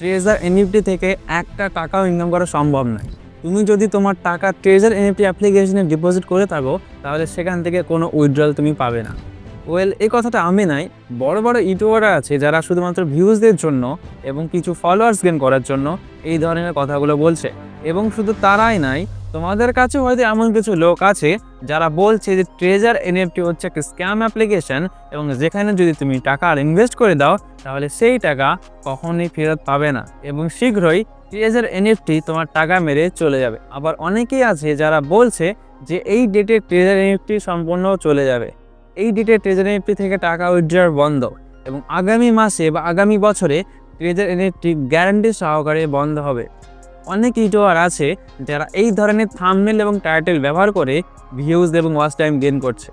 Treasure NFT থেকে একটা টাকাও ইনকাম করা সম্ভব নয়। তুমি যদি তোমার টাকা ট্রেজার এনএফটি অ্যাপ্লিকেশনে ডিপোজিট করে থাকো, তাহলে সেখান থেকে কোনো উইথড্রল তুমি পাবে না। এই কথাটা আমি নাই, বড় বড় ইউটিউবাররা আছে যারা শুধুমাত্র ভিউজদের জন্য এবং কিছু ফলোয়ার্স গেইন করার জন্য এই ধরনের কথাগুলো বলছে। এবং শুধু তারাই নাই, তোমাদের কাছে হয়তো এমন কিছু লোক আছে যারা বলছে যে ট্রেজার এনএফটি হচ্ছে একটা স্ক্যাম অ্যাপ্লিকেশন এবং যেখানে যদি তুমি টাকা ইনভেস্ট করে দাও তাহলে সেই টাকা কখনোই ফেরত পাবে না এবং শীঘ্রই ট্রেজার এনএফটি তোমার টাকা মেরে চলে যাবে। আবার অনেকেই আছে যারা বলছে যে এই ডেটে ট্রেজার এনএফটি সম্পূর্ণ চলে যাবে, এই ডেটে ট্রেজার এনএফটি থেকে টাকা উইথড্রল বন্ধ এবং আগামী মাসে বা আগামী বছরে ট্রেজার এনএফটি গ্যারান্টি সহকারে বন্ধ হবে। অনেক ইউটিউবার আছে যারা এই ধরনের থাম্বনেল এবং টাইটেল ব্যবহার করে ভিউজ এবং ওয়াচ টাইম গেইন করছে।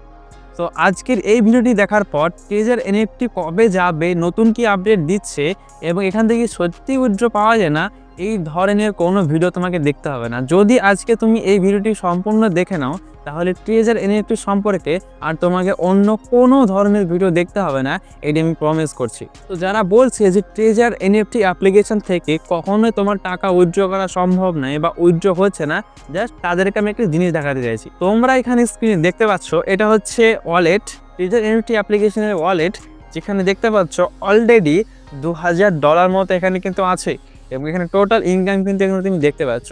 তো আজকের এই ভিডিওটি দেখার পর ট্রেজার এনএফটি কবে যাবে, নতুন কি আপডেট দিচ্ছে এবং এখান থেকে সত্যি উইথড্র পাওয়া যায় না, এই ধরনের কোনো ভিডিও তোমাকে দেখতে হবে না। যদি আজকে তুমি এই ভিডিওটি সম্পূর্ণ দেখে নাও তাহলে ট্রেজার এনএফটি সম্পর্কে আর তোমাকে অন্য কোনো ধরনের ভিডিও দেখতে হবে না, এটি আমি প্রমিস করছি। তো যারা বলছে যে ট্রেজার এনএফটি অ্যাপ্লিকেশন থেকে কখনোই তোমার টাকা উইথড্র করা সম্ভব নয় বা উইথড্র হচ্ছে না, জাস্ট তাদেরকে আমি একটা জিনিস দেখাতে চাইছি। তোমরা এখানে স্ক্রিনে দেখতে পাচ্ছ এটা হচ্ছে ওয়ালেট, ট্রেজার এনএফটি অ্যাপ্লিকেশনের ওয়ালেট, যেখানে দেখতে পাচ্ছ অলরেডি $2000 মতো এখানে কিন্তু আছে এবং এখানে টোটাল ইনকাম কিন্তু এখানে তুমি দেখতে পাচ্ছ।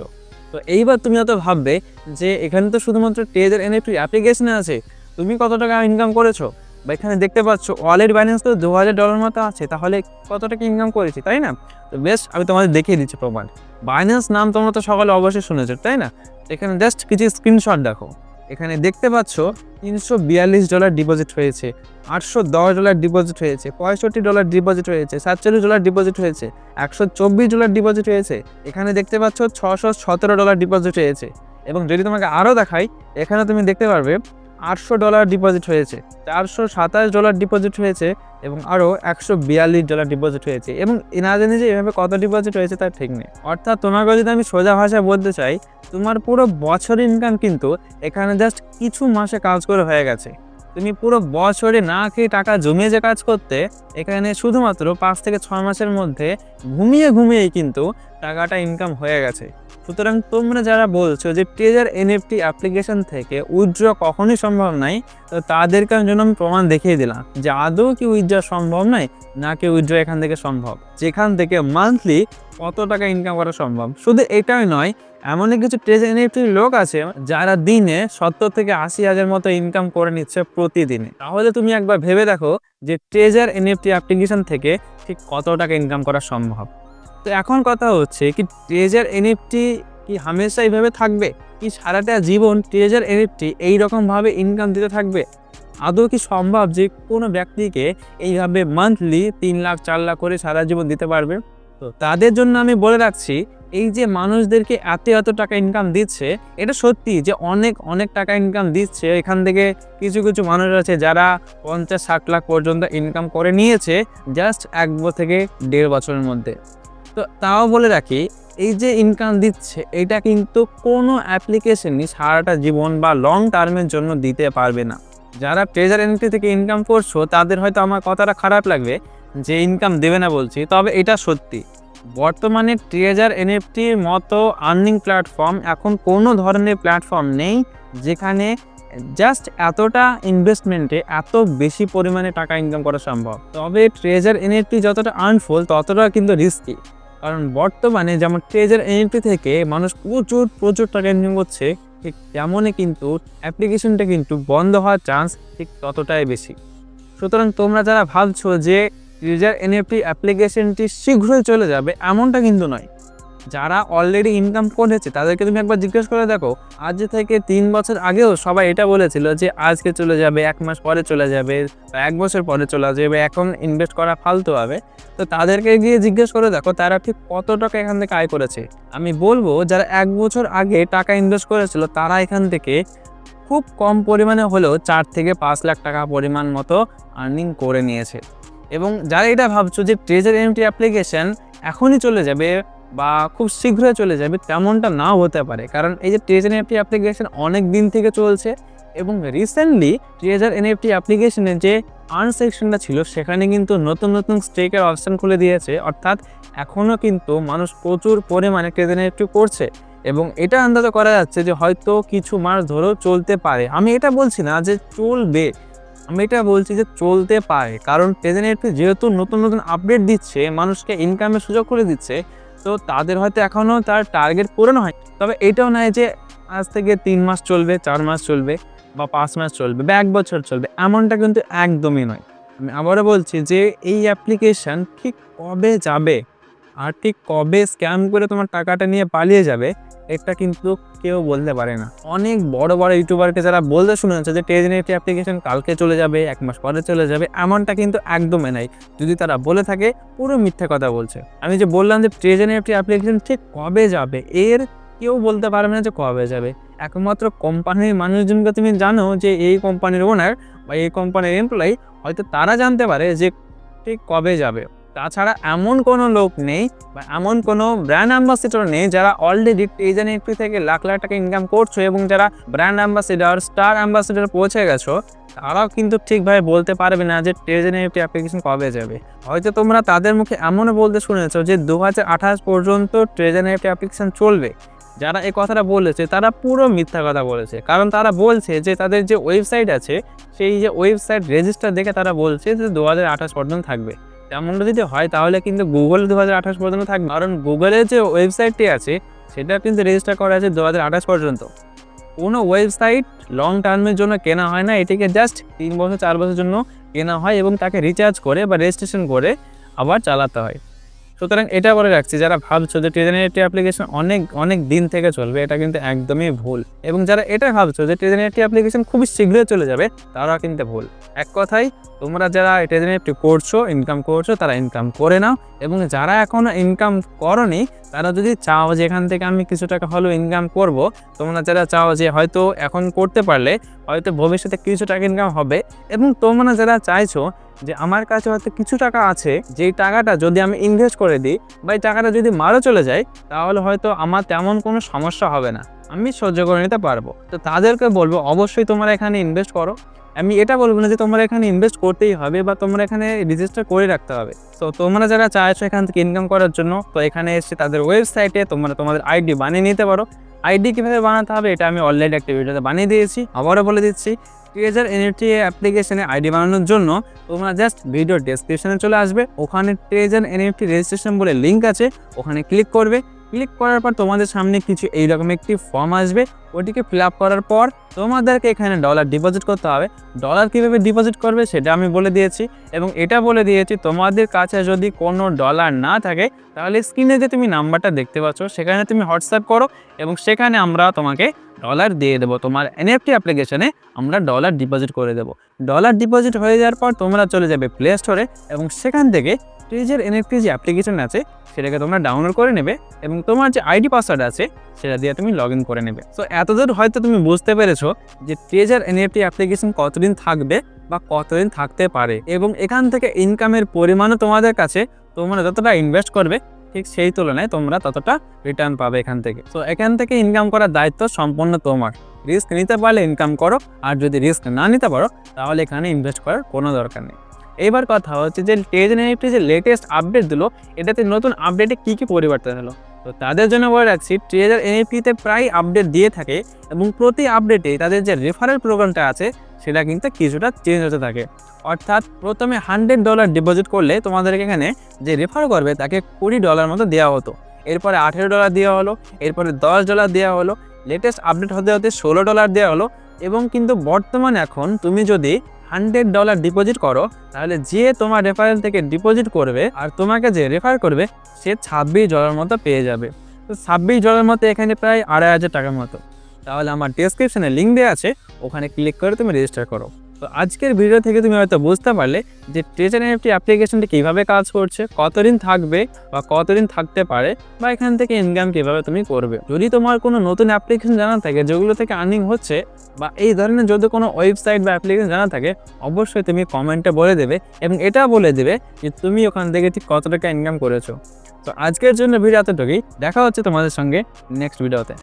তো এইবার তুমি হয়তো ভাববে যে এখানে তো শুধুমাত্র ট্রেজার এনএফটি অ্যাপ্লিকেশনে আছে, তুমি কত টাকা ইনকাম করেছো? বা এখানে দেখতে পাচ্ছ ওয়ালেট ব্যালেন্স তো $2000 মতো আছে, তাহলে কত টাকা ইনকাম করেছি, তাই না? তো বেশ, আমি তোমাদের দেখিয়ে দিচ্ছি প্রমাণ। বাইন্যান্স নাম তোমরা তো সকলে অবশ্যই শুনেছো, তাই না? এখানে জাস্ট কিছু স্ক্রিনশট দেখো। এখানে দেখতে পাচ্ছ $342 ডিপোজিট হয়েছে, $810 ডিপোজিট হয়েছে, $65 ডিপোজিট হয়েছে, $47 ডিপোজিট হয়েছে, $124 ডিপোজিট হয়েছে। এখানে দেখতে পাচ্ছ $617 ডিপোজিট হয়েছে। এবং যদি তোমাকে আরও দেখাই, এখানে তুমি দেখতে পারবে $800 ডিপোজিট হয়েছে, $427 ডিপোজিট হয়েছে এবং আরও $142 ডিপোজিট হয়েছে। এবং না জানি যে এভাবে কত ডিপোজিট হয়েছে তার ঠিক নেই। অর্থাৎ তোমাকে যদি আমি সোজা ভাষায় বলতে চাই, তোমার পুরো বছরের ইনকাম কিন্তু এখানে জাস্ট কিছু মাসে কাজ করে হয়ে গেছে। তুমি পুরো বছরে না খেয়ে টাকা জমিয়ে যে কাজ করতে, এখানে শুধুমাত্র 5 থেকে 6 মাসের মধ্যে ঘুমিয়েই কিন্তু টাকাটা ইনকাম হয়ে গেছে। সুতরাং তোমরা যারা বলছো যে ট্রেজার এনএফটি অ্যাপ্লিকেশন থেকে উইথড্র কখনোই সম্ভব নয়, তো তাদেরকে জন্য আমি প্রমাণ দেখিয়ে দিলাম যে আদৌ কি উইথড্র সম্ভব নয়, নাকি উইথড্র এখান থেকে সম্ভব, যেখান থেকে মান্থলি কত টাকা ইনকাম করা সম্ভব। শুধু এটাই নয়, এমন কিছু ট্রেজার এনএফটির লোক আছে যারা দিনে 70 থেকে 80 হাজার মতো ইনকাম করে নিচ্ছে প্রতিদিনে। তাহলে তুমি একবার ভেবে দেখো যে ট্রেজার এনএফটি অ্যাপ্লিকেশন থেকে ঠিক কত টাকা ইনকাম করা সম্ভব। তো এখন কথা হচ্ছে কি ট্রেজার এনএফটি কি হামেশা এইভাবে থাকবে? কি সারাটা জীবন ট্রেজার এনএফটি এইরকমভাবে ইনকাম দিতে থাকবে? আদৌ কি সম্ভব যে কোনো ব্যক্তিকে এইভাবে মান্থলি 3 লাখ 4 লাখ করে সারা জীবন দিতে পারবে? তো তাদের জন্য আমি বলে রাখছি, এই যে মানুষদেরকে এত টাকা ইনকাম দিচ্ছে, এটা সত্যি যে অনেক টাকা ইনকাম দিচ্ছে। এখান থেকে কিছু মানুষ আছে যারা 50-60 লাখ পর্যন্ত ইনকাম করে নিয়েছে জাস্ট 1 থেকে 1.5 বছরের মধ্যে। তো তাও বলে রাখি, এই যে ইনকাম দিচ্ছে এটা কিন্তু কোনো অ্যাপ্লিকেশনই সারাটা জীবন বা লং টার্মের জন্য দিতে পারবে না। যারা ট্রেজার এনএফটি থেকে ইনকাম করছো তাদের হয়তো আমার কথাটা খারাপ লাগবে যে ইনকাম দেবে না বলছি, তবে এটা সত্যি। বর্তমানে ট্রেজার এনএফটির মতো আর্নিং প্ল্যাটফর্ম এখন কোনো ধরনের প্ল্যাটফর্ম নেই যেখানে জাস্ট এতটা ইনভেস্টমেন্টে এত বেশি পরিমাণে টাকা ইনকাম করা সম্ভব। তবে ট্রেজার এনএফটি যতটা আর্নফুল ততটা কিন্তু রিস্কি, কারণ বর্তমানে যেমন ট্রেজার এনএফটি থেকে মানুষ প্রচুর টাকা ইনকাম করছে, ঠিক তেমনই কিন্তু অ্যাপ্লিকেশনটা কিন্তু বন্ধ হওয়ার চান্স ঠিক ততটাই বেশি। সুতরাং তোমরা যারা ভাবছো যে ট্রেজার এনএফটি অ্যাপ্লিকেশনটি শীঘ্রই চলে যাবে, এমনটা কিন্তু নয়। যারা অলরেডি ইনকাম করেছে তাদেরকে তুমি একবার জিজ্ঞেস করে দেখো, আজ থেকে 3 বছর আগেও সবাই এটা বলেছিল যে আজকে চলে যাবে, 1 মাস পরে চলে যাবে, 1 বছর পরে চলে যাবে, এখন ইনভেস্ট করা ফালতু হবে। তো তাদেরকে গিয়ে জিজ্ঞেস করে দেখো তারা ঠিক কত টাকা এখান থেকে আয় করেছে। আমি বলবো যারা 1 বছর আগে টাকা ইনভেস্ট করেছিল তারা এখান থেকে খুব কম পরিমাণে হলেও 4 থেকে 5 লাখ টাকা পরিমাণ মতো আর্নিং করে নিয়েছে। এবং যারা এটা ভাবছো যে ট্রেজার এনএফটি অ্যাপ্লিকেশন এখনই চলে যাবে, বা খুব শীঘ্রই চলে যাবে তেমনটা নাও হতে পারে, কারণ এই যে ট্রেজার এনএফটি অ্যাপ্লিকেশন অনেক দিন থেকে চলছে এবং রিসেন্টলি ট্রেজার এনএফটি অ্যাপ্লিকেশনের যে আর্ন সেকশনটা ছিল সেখানে কিন্তু নতুন নতুন স্টেকের অপশন খুলে দিয়েছে। অর্থাৎ এখনও কিন্তু মানুষ প্রচুর পরিমাণে ট্রেজার এনএফটি করছে এবং এটা আন্দাজ করা যাচ্ছে যে হয়তো কিছু মাস ধরেও চলতে পারে। আমি এটা বলছি না যে চলবে, আমি এটা বলছি যে চলতে পারে, কারণ ট্রেজার এনএফটি যেহেতু নতুন নতুন আপডেট দিচ্ছে, মানুষকে ইনকামের সুযোগ করে দিচ্ছে, তো তাদের হয়তো এখনও তার টার্গেট পূরণ হয়। তবে এটাও নয় যে আজ থেকে 3 মাস চলবে, 4 মাস চলবে বা 5 মাস চলবে বা 1 বছর চলবে, এমনটা কিন্তু একদমই নয়। আমি আবারও বলছি যে এই অ্যাপ্লিকেশান ঠিক কবে যাবে আর ঠিক কবে স্ক্যাম করে তোমার টাকাটা নিয়ে পালিয়ে যাবে, এটা কিন্তু কেউ বলতে পারে না। অনেক বড় বড় ইউটিউবারকে যারা বলতে শুনেছে যে ট্রেজার এনএফটি অ্যাপ্লিকেশন কালকে চলে যাবে, 1 মাস পরে চলে যাবে, এমনটা কিন্তু একদমই নাই। যদি তারা বলে থাকে পুরো মিথ্যা কথা বলছে। আমি যে বললাম যে ট্রেজার এনএফটি অ্যাপ্লিকেশন ঠিক কবে যাবে, এর কেউ বলতে পারবে না যে কবে যাবে। একমাত্র কোম্পানির মানুষজনকে তুমি জানো যে এই কোম্পানির ওনার বা এই কোম্পানির এমপ্লয়ি, হয়তো তারা জানতে পারে যে ঠিক কবে যাবে। তাছাড়া এমন কোনো লোক নেই বা এমন কোনো ব্র্যান্ড অ্যাম্বাসেডর নেই যারা অলরেডি ট্রেজার এনএফটি থেকে লাখ লাখ টাকা ইনকাম করছো এবং যারা ব্র্যান্ড অ্যাম্বাসেডর, স্টার অ্যাম্বাসেডর পৌঁছে গেছো, তারাও কিন্তু ঠিকভাবে বলতে পারবে না যে ট্রেজার এনএফটি অ্যাপ্লিকেশন কবে যাবে। হয়তো তোমরা তাদের মুখে এমনও বলতে শুনেছো যে 2028 পর্যন্ত ট্রেজার এনএফটি অ্যাপ্লিকেশন চলবে। যারা এই কথাটা বলেছে তারা পুরো মিথ্যা কথা বলেছে, কারণ তারা বলছে যে তাদের যে ওয়েবসাইট আছে সেই যে ওয়েবসাইট রেজিস্টার দেখে তারা বলছে যে 2028 পর্যন্ত থাকবে। তেমনটা যদি হয় তাহলে কিন্তু গুগল 2028 পর্যন্ত থাকবে, কারণ গুগলের যে ওয়েবসাইটটি আছে সেটা কিন্তু রেজিস্টার করা আছে 2028 পর্যন্ত। কোনো ওয়েবসাইট লং টার্মের জন্য কেনা হয় না, এটিকে জাস্ট 3 বছর 4 বছরের জন্য কেনা হয় এবং তাকে রিচার্জ করে বা রেজিস্ট্রেশন করে আবার চালাতে হয়। সুতরাং এটা বলে রাখছি, যারা ভাবছো যে ট্রেজার এনএফটি অ্যাপ্লিকেশন অনেক অনেক দিন থেকে চলবে, এটা কিন্তু একদমই ভুল। এবং যারা এটা ভাবছো যে ট্রেজার এনএফটি অ্যাপ্লিকেশন খুবই শীঘ্রই চলে যাবে, তারা কিন্তু ভুল। এক কথায়, তোমরা যারা ট্রেজার এনএফটি করছো, ইনকাম করছো, তারা ইনকাম করে নাও, এবং যারা এখনও ইনকাম করনি তারা যদি চাও যে এখান থেকে আমি কিছু টাকা হলেও ইনকাম করব, তোমরা যারা চাও যে হয়তো এখন করতে পারলে হয়তো ভবিষ্যতে কিছু টাকা ইনকাম হবে, এবং তোমরা যারা চাইছো যে আমার কাছে হয়তো কিছু টাকা আছে, যেই টাকাটা যদি আমি ইনভেস্ট করে দিই বা এই টাকাটা যদি মারও চলে যায়, তাহলে হয়তো আমার তেমন কোনো সমস্যা হবে না, আমি সহ্য করে নিতে পারবো। তো তাদেরকে বলবো অবশ্যই তোমরা এখানে ইনভেস্ট করো। আমি এটা বলবো না যে তোমরা এখানে ইনভেস্ট করতেই হবে বা তোমরা এখানে রেজিস্টার করে রাখতে হবে। তো তোমরা যারা চাইছো এখান থেকে ইনকাম করার জন্য, তো এখানে এসে তাদের ওয়েবসাইটে তোমরা তোমাদের আইডি বানিয়ে নিতে পারো। আইডি কীভাবে বানাতে হবে এটা আমি অলরেডি একটা ভিডিওতে বানিয়ে দিয়েছি, আবারও বলে দিচ্ছি। ট্রেজার এনএফটি অ্যাপ্লিকেশনে আইডি বানানোর জন্য তোমরা জাস্ট ভিডিও ডেসক্রিপশনে চলে আসবে, ওখানে ট্রেজার এনএফটি রেজিস্ট্রেশন বলে লিঙ্ক আছে, ওখানে ক্লিক করবে। ক্লিক করার পর তোমাদের সামনে কিছু এইরকম একটি ফর্ম আসবে, ওটিকে ফিল আপ করার পর তোমাদেরকে এখানে ডলার ডিপোজিট করতে হবে। ডলার কীভাবে ডিপোজিট করবে সেটা আমি বলে দিয়েছি, এবং এটা বলে দিয়েছি তোমাদের কাছে যদি কোনো ডলার না থাকে তাহলে স্ক্রিনে যে তুমি নাম্বারটা দেখতে পাচ্ছ সেখানে তুমি হোয়াটসঅ্যাপ করো, এবং সেখানে আমরা তোমাকে ডলার দিয়ে দেবো। তোমার এনএফটি অ্যাপ্লিকেশনে আমরা ডলার ডিপোজিট করে দেবো। ডলার ডিপোজিট হয়ে যাওয়ার পর তোমরা চলে যাবে প্লে স্টোরে, এবং সেখান থেকে ট্রেজার এনএফটি যে অ্যাপ্লিকেশন আছে সেটাকে তোমরা ডাউনলোড করে নেবে, এবং তোমার যে আইডি পাসওয়ার্ড আছে সেটা দিয়ে তুমি লগ ইন করে নেবে। সো এতদূর হয়তো তুমি বুঝতে পেরেছো যে ট্রেজার এনএফটি অ্যাপ্লিকেশন কতদিন থাকবে বা কতদিন থাকতে পারে, এবং এখান থেকে ইনকামের পরিমাণও তোমাদের কাছে তোমরা যতটা ইনভেস্ট করবে ঠিক সেই তুলনায় তোমরা ততটা রিটার্ন পাবে এখান থেকে। সো এখান থেকে ইনকাম করার দায়িত্ব সম্পূর্ণ তোমার। রিস্ক নিতে পারলে ইনকাম করো, আর যদি রিস্ক না নিতে পারো তাহলে এখানে ইনভেস্ট করার কোনো দরকার নেই। এবার কথা হচ্ছে যে ট্রেজার এনএফটি যে লেটেস্ট আপডেট দিল, এটাতে নতুন আপডেটে কী কী পরিবর্তন হলো। তো তাদের জন্য বলে রাখছি, ট্রেজার এনএফটিতে প্রায় আপডেট দিয়ে থাকে, এবং প্রতি আপডেটে তাদের যে রেফারেল প্রোগ্রামটা আছে সেটা কিন্তু কিছুটা চেঞ্জ হতে থাকে। অর্থাৎ প্রথমে $100 ডিপোজিট করলে তোমাদেরকে এখানে যে রেফার করবে তাকে $20 মতো দেওয়া হতো, এরপরে $18 দেওয়া হলো, এরপরে $10 দেওয়া হলো, লেটেস্ট আপডেট হতে হতে $16 দেওয়া হলো। এবং কিন্তু বর্তমানে এখন তুমি যদি $100 ডিপোজিট করো তাহলে যে তোমার রেফারেল থেকে ডিপোজিট করবে আর তোমাকে যে রেফার করবে সে $26 মতো পেয়ে যাবে। তো $26 মতো এখানে প্রায় $2500 টাকার মতো। তাহলে আমার ডেসক্রিপশনে লিঙ্ক দেওয়া আছে, ওখানে ক্লিক করে তুমি রেজিস্টার করো। তো আজকের ভিডিও থেকে তুমি হয়তো বুঝতে পারলে যে ট্রেজার এনএফটি অ্যাপ্লিকেশনটি কীভাবে কাজ করছে, কতদিন থাকবে বা কতদিন থাকতে পারে, বা এখান থেকে ইনকাম কীভাবে তুমি করবে। যদি তোমার কোনো নতুন অ্যাপ্লিকেশন জানা থাকে যেগুলো থেকে আর্নিং হচ্ছে, বা এই ধরনের যদি কোনো ওয়েবসাইট বা অ্যাপ্লিকেশন জানা থাকে, অবশ্যই তুমি কমেন্টে বলে দেবে, এবং এটা বলে দেবে যে তুমি ওখান থেকে ঠিক কত টাকা ইনকাম করেছো। তো তো আজকের জন্য ভিডিও এতটুকুই, দেখা হচ্ছে তোমাদের সঙ্গে নেক্সট ভিডিওতে।